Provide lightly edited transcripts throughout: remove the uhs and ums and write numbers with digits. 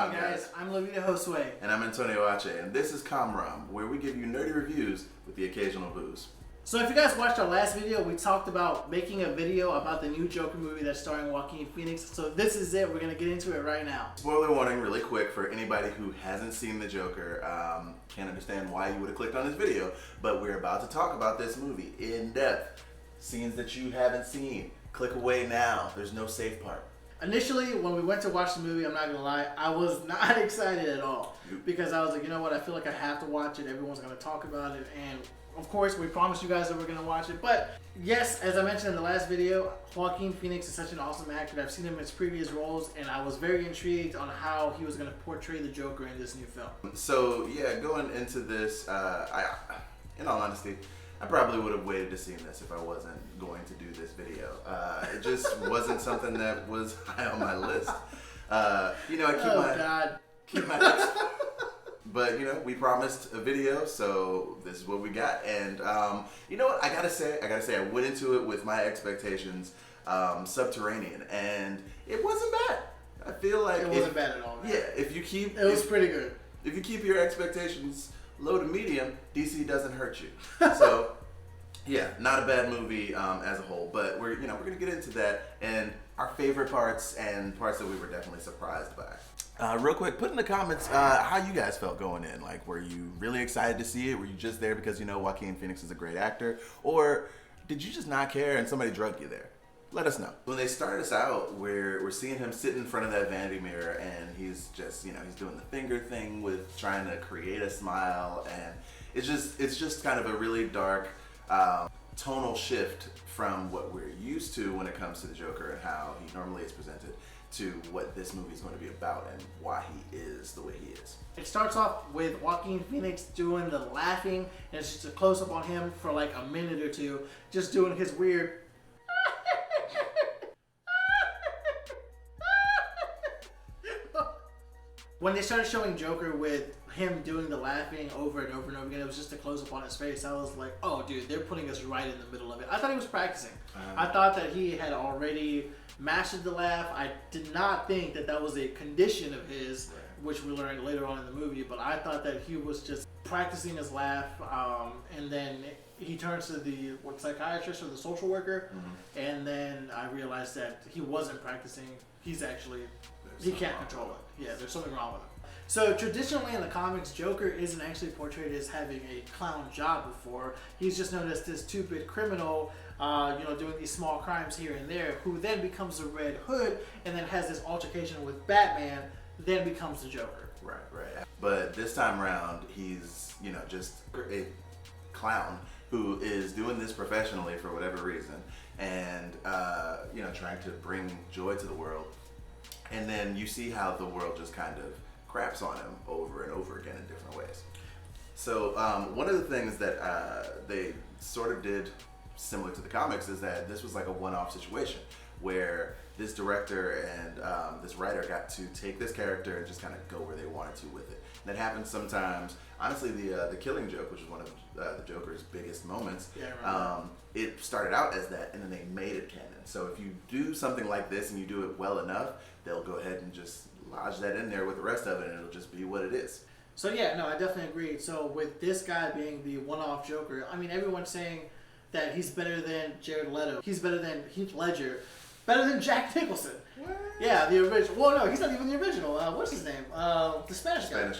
up, guys? I'm Levita Josue. And I'm Antonio Ache, and this is Comrum, where we give you nerdy reviews with the occasional booze. So if you guys watched our last video, we talked about making a video about the new Joker movie that's starring Joaquin Phoenix. So this is it. We're going to get into it right now. Spoiler warning really quick for anybody who hasn't seen the Joker. Can't understand why you would have clicked on this video, but we're about to talk about this movie in depth. Scenes that you haven't seen. Click away now. There's no safe part. Initially, when we went to watch the movie, I'm not going to lie, I was not excited at all. Because I was like, you know what, I feel like I have to watch it. Everyone's going to talk about it. And of course, we promised you guys that we're going to watch it. But yes, as I mentioned in the last video, Joaquin Phoenix is such an awesome actor. I've seen him in his previous roles, and I was very intrigued on how he was going to portray the Joker in this new film. So, yeah, going into this, in all honesty, I probably would have waited to see this if I wasn't going to do this video. It just wasn't something that was high on my list. You know, I keep my but you know, we promised a video, so this is what we got. And you know what? I gotta say, I went into it with my expectations subterranean, and it wasn't bad. I feel like it wasn't bad at all. Man. Yeah, it was pretty good. If you keep your expectations low to medium, DC doesn't hurt you. So, yeah, not a bad movie as a whole. But we're gonna get into that and our favorite parts and parts that we were definitely surprised by. Real quick, put in the comments how you guys felt going in. Like, were you really excited to see it? Were you just there because you know Joaquin Phoenix is a great actor, or did you just not care and somebody drugged you there? Let us know. When they start us out, we're seeing him sit in front of that vanity mirror, and he's just, he's doing the finger thing with trying to create a smile, and it's just kind of a really dark tonal shift from what we're used to when it comes to the Joker and how he normally is presented to what this movie is going to be about and why he is the way he is. It starts off with Joaquin Phoenix doing the laughing, and it's just a close-up on him for like a minute or two, just doing his weird when they started showing Joker with him doing the laughing over and over and over again, it was just a close-up on his face. I was like, oh, dude, they're putting us right in the middle of it. I thought he was practicing. I thought that he had already mastered the laugh. I did not think that that was a condition of his, which we learned later on in the movie, but I thought that he was just practicing his laugh, and then he turns to the psychiatrist or the social worker, and then I realized that he wasn't practicing. He's actually... he can't control it. Yeah, there's something wrong with him. So traditionally in the comics, Joker isn't actually portrayed as having a clown job before. He's just known as this stupid criminal, doing these small crimes here and there, who then becomes the Red Hood and then has this altercation with Batman, then becomes the Joker. Right. But this time around, he's, just a clown who is doing this professionally for whatever reason and, trying to bring joy to the world. And then you see how the world just kind of craps on him over and over again in different ways. So one of the things that they sort of did similar to the comics is that this was like a one-off situation where this director and this writer got to take this character and just kind of go where they wanted to with it. And that happens sometimes. Honestly, the Killing Joke, which is one of the Joker's biggest moments, it started out as that, and then they made it canon. So if you do something like this and you do it well enough, they'll go ahead and just lodge that in there with the rest of it, and it'll just be what it is. So yeah, no, I definitely agree. So with this guy being the one-off Joker, I mean, everyone's saying that he's better than Jared Leto. He's better than Heath Ledger. Better than Jack Nicholson. What? Yeah, the original. Well, no, he's not even the original. What's his name? The Spanish guy.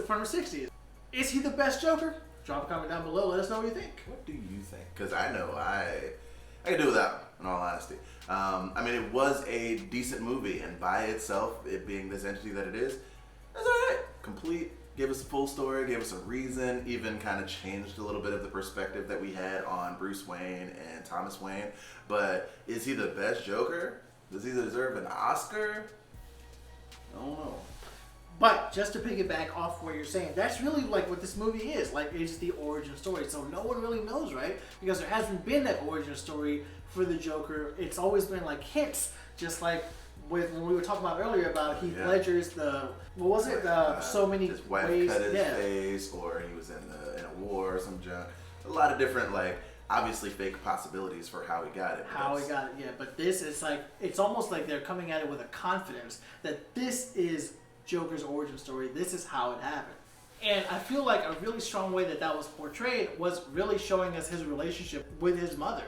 From the 60s. Is he the best Joker? Drop a comment down below. Let us know what you think. What do you think? Because I know I can do without him, in all honesty. I mean, it was a decent movie, and by itself, it being this entity that it is, that's all right. Complete, gave us a full story, gave us a reason, even kind of changed a little bit of the perspective that we had on Bruce Wayne and Thomas Wayne. But is he the best Joker? Does he deserve an Oscar? I don't know. But just to piggyback off what you're saying, that's really like what this movie is. Like, it's the origin story. So no one really knows, right? Because there hasn't been that origin story for the Joker. It's always been like hints, just like with when we were talking about earlier about Heath Ledger's so many his wife ways cut his face, or he was in a war or some junk. A lot of different obviously fake possibilities for how he got it. But this is like, it's almost like they're coming at it with a confidence that this is Joker's origin story. This is how it happened. And I feel like a really strong way that was portrayed was really showing us his relationship with his mother.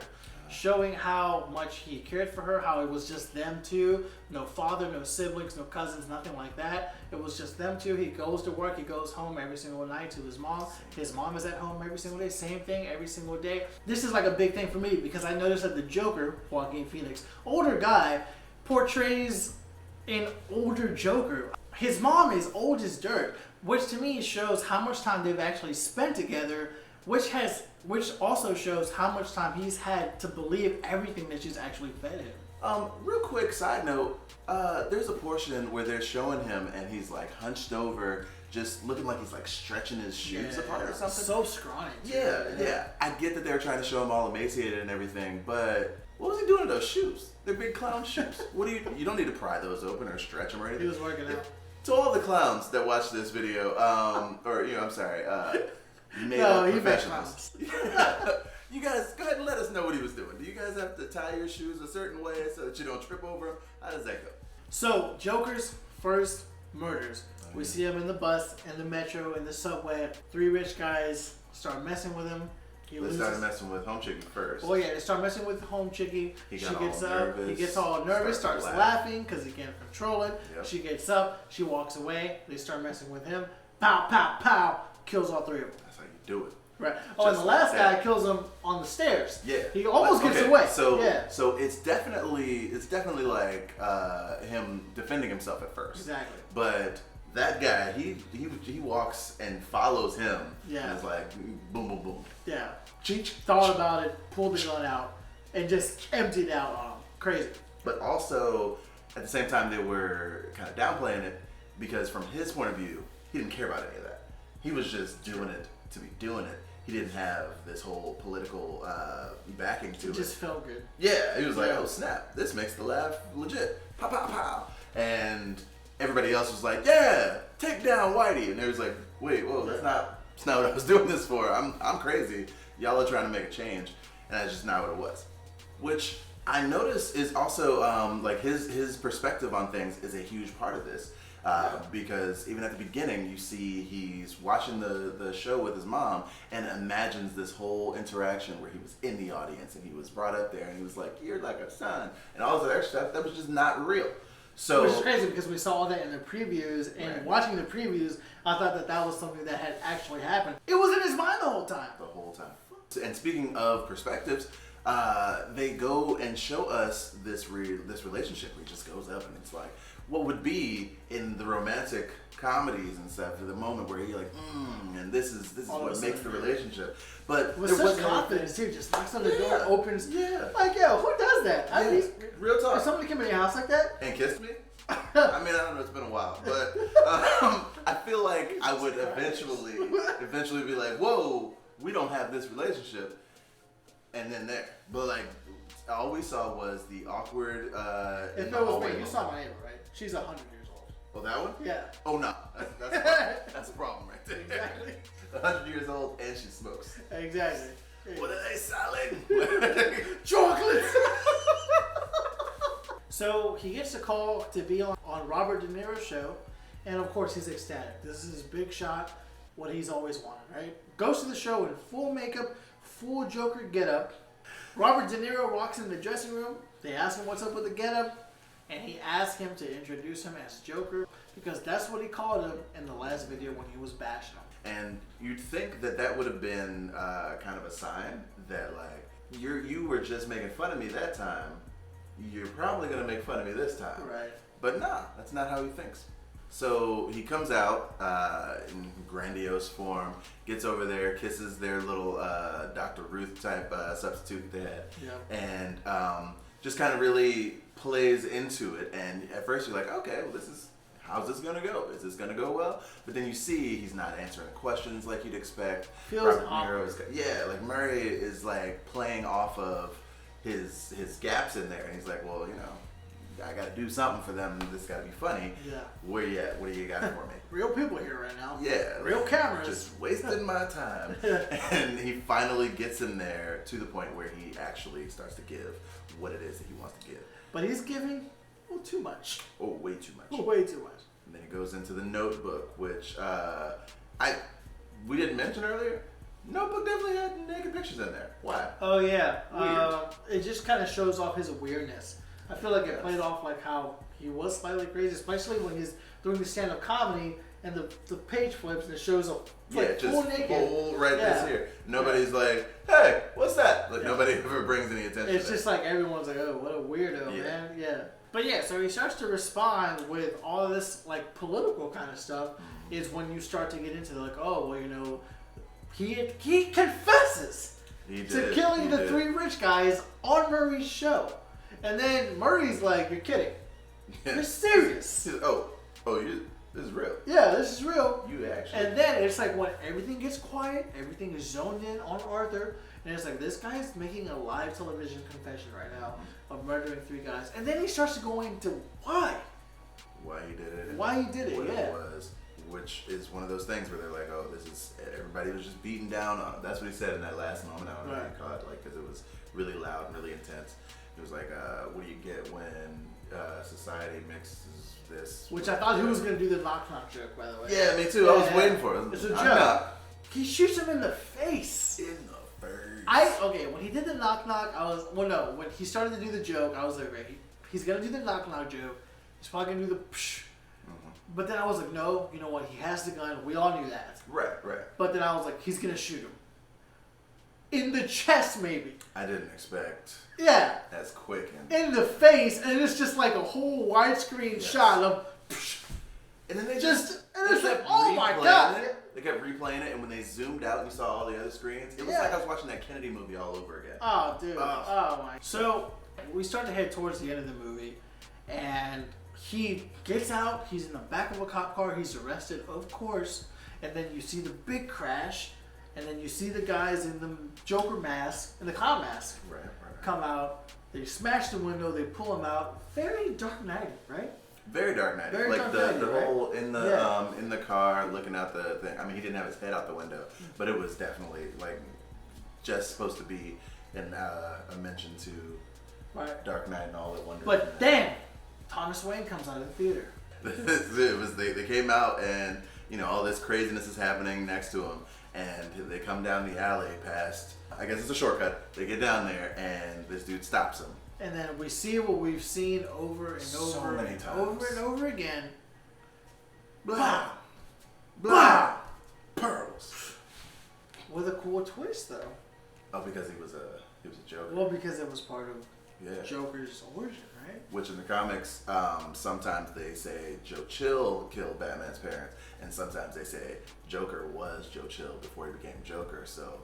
Showing how much he cared for her, how it was just them two. No father, no siblings, no cousins, nothing like that. It was just them two. He goes to work, he goes home every single night to his mom. His mom is at home every single day. Same thing every single day. This is like a big thing for me because I noticed that the Joker, Joaquin Phoenix, older guy, portrays an older Joker. His mom is old as dirt, which to me shows how much time they've actually spent together, which also shows how much time he's had to believe everything that she's actually fed him. Real quick side note, there's a portion where they're showing him and he's like hunched over, just looking like he's like stretching his shoes apart or something. So scrawny. Yeah. I get that they were trying to show him all emaciated and everything, but what was he doing to those shoes? They're big clown shoes. You don't need to pry those open or stretch them or anything. He was working out. To all the clowns that watch this video, made No, up he professionals. You guys, go ahead and let us know what he was doing. Do you guys have to tie your shoes a certain way so that you don't trip over them? How does that go? So, Joker's first murders. We see him in the bus, in the metro, in the subway. 3 rich guys start messing with him. They started messing with Home Chickie first. Oh yeah, they start messing with Home Chickie. She gets up. He gets all nervous, starts laughing because he can't control it. Yep. She gets up. She walks away. They start messing with him. Pow, pow, pow. Kills all 3 of them. That's how you do it. Right. Oh, and the last guy kills him on the stairs. Yeah. He almost gets away. So it's definitely like him defending himself at first. Exactly. But that guy, he walks and follows him. Yeah. And it's like boom, boom, boom. Yeah. Thought about it, pulled the gun out, and just emptied out on him. Crazy. But also, at the same time, they were kind of downplaying it because from his point of view, he didn't care about any of that. He was just doing it to be doing it. He didn't have this whole political backing to it. It just felt good. Yeah, he was like, oh snap, this makes the laugh legit. Pow, pow, pow. And everybody else was like, yeah, take down Whitey. And they was like, wait, whoa, that's not what I was doing this for. I'm crazy. Y'all are trying to make a change. And that's just not what it was. Which I notice is also like his perspective on things is a huge part of this. Because even at the beginning, you see he's watching the show with his mom and imagines this whole interaction where he was in the audience and he was brought up there and he was like, you're like a son. And all this other stuff that was just not real. So, which is crazy because we saw all that in the previews, and watching the previews, I thought that was something that had actually happened. It was in his mind the whole time. The whole time. And speaking of perspectives, they go and show us this relationship where it just goes up and it's like, what would be in the romantic comedies and stuff, to the moment where you're like, and this is what makes the relationship. But with such confidence too, just knocks on the door, opens. Yeah. Like, yo, who does that? Yeah. Real talk. If somebody came in your house like that and kissed me, I mean, I don't know, it's been a while, but I feel like I would eventually be like, whoa, we don't have this relationship, and then there. But like, all we saw was the awkward. If it was me, you saw my neighbor, right? She's 100 years old. Oh, that one? Yeah. Oh no, that's a problem right there. Exactly. 100 years old and she smokes. Exactly. What are they selling? Chocolates. So he gets a call to be on Robert De Niro's show, and of course he's ecstatic. This is his big shot, what he's always wanted, right? Goes to the show in full makeup, full Joker getup. Robert De Niro walks in the dressing room. They ask him what's up with the getup, and he asks him to introduce him as Joker because that's what he called him in the last video when he was bashing him. And you'd think that would have been kind of a sign that like you were just making fun of me that time. You're probably gonna make fun of me this time. Right. But nah, that's not how he thinks. So he comes out in grandiose form, gets over there, kisses their little Dr. Ruth type substitute they had, and just kind of really plays into it. And at first you're like, okay, well, how's this gonna go? Is this gonna go well? But then you see he's not answering questions like you'd expect. Feels like Murray is like playing off of his gaps in there, and he's like, well, I gotta do something for them. This gotta be funny. Yeah. Where you at? What do you got for me? Real people here right now. Yeah. Real cameras. Just wasting my time. And he finally gets in there to the point where he actually starts to give what it is that he wants to give. But he's giving too much. Oh, way too much. Way too much. And then it goes into the Notebook, which we didn't mention earlier. Notebook definitely had naked pictures in there. Why? Oh yeah, Weird. it just kind of shows off his weirdness. I feel like it played off like how he was slightly crazy, especially when he's doing the stand-up comedy and the page flips and it shows up like full naked. Full this here. Nobody's like, hey, what's that? Like nobody ever brings any attention. It's just like everyone's like, oh, what a weirdo, man. Yeah. But yeah, so he starts to respond with all of this like political kind of stuff. Is when you start to get into like, oh, well, you know, he confesses to killing the three rich guys on Murray's show, and then Murray's like, you're kidding, you're serious. This is real. Yeah, this is real. You actually. And then it's like when everything gets quiet, everything is zoned in on Arthur, and it's like this guy's making a live television confession right now of murdering three guys, and then he starts to go into why he did it, what it was, which is one of those things where they're like, oh, this is everybody was just beating down on him. That's what he said in that last moment. I don't know what you call it, like because it was really loud and really intense. It was like, what do you get when society mixes this? Which I thought he was going to do the knock-knock joke, by the way. Yeah, me too. I was waiting for it. It's a joke. He shoots him in the face. In the face. When he did the knock-knock, when he started to do the joke, I was like, okay, he's going to do the knock-knock joke. He's probably going to do the psh. But then I was like, no, you know what? He has the gun. We all knew that. Right. But then I was like, he's going to shoot him. In the chest, maybe. I didn't expect. Yeah. As quick. In the face, and it's just like a whole widescreen shot of. And then they just. And it's like, oh my god. They kept replaying it, and when they zoomed out and you saw all the other screens, it was like I was watching that Kennedy movie all over again. Oh, dude. Oh my. So, we start to head towards the end of the movie, and he gets out, he's in the back of a cop car, he's arrested, of course, and then you see the big crash, and then you see the guys in the Joker mask, in the clown mask, come out, they smash the window, they pull him out. Very Dark Knight, right? Very Dark Knight. Like the whole in the car looking out the thing. I mean, he didn't have his head out the window, but it was definitely like just supposed to be a mention to Dark Knight and all that wonder. But then Thomas Wayne comes out of the theater. They came out and all this craziness is happening next to him, and they come down the alley past. I guess it's a shortcut. They get down there and this dude stops him. And then we see what we've seen over and over and over and over again. Blah, blah, pearls. With a cool twist, though. Oh, because he was a Joker. Well, because it was part of Joker's origin, right? Which in the comics, sometimes they say Joe Chill killed Batman's parents, and sometimes they say Joker was Joe Chill before he became Joker. So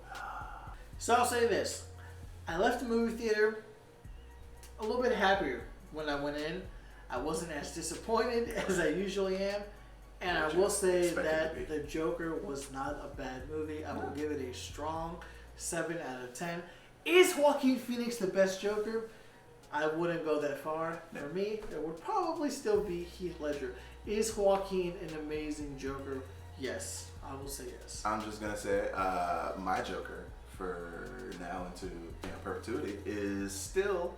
I'll say this: I left the movie theater a little bit happier when I went in. I wasn't as disappointed as I usually am. And I will say that The Joker was not a bad movie. I will give it a strong 7 out of 10. Is Joaquin Phoenix the best Joker? I wouldn't go that far. For me, there would probably still be Heath Ledger. Is Joaquin an amazing Joker? Yes. I will say yes. I'm just going to say my Joker for now into perpetuity is still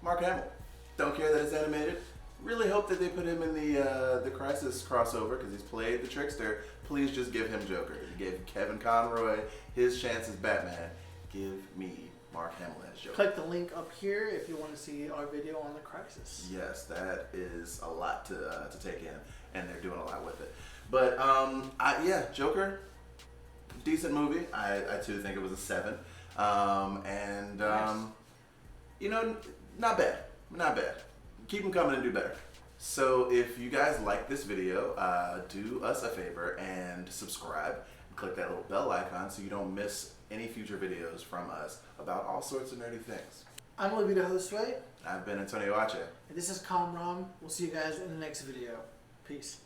Mark Hamill. Don't care that it's animated. Really hope that they put him in the Crisis crossover because he's played the Trickster. Please just give him Joker. You gave Kevin Conroy his chance as Batman. Give me Mark Hamill as Joker. Click the link up here if you want to see our video on the Crisis. Yes, that is a lot to take in, and they're doing a lot with it. But Joker, decent movie. I too think it was a 7, not bad. Not bad. Keep them coming and do better. So if you guys like this video, do us a favor and subscribe. Click that little bell icon so you don't miss any future videos from us about all sorts of nerdy things. I'm Olivia Josue. I've been Antonio Ache. And this is Kamram. We'll see you guys in the next video. Peace.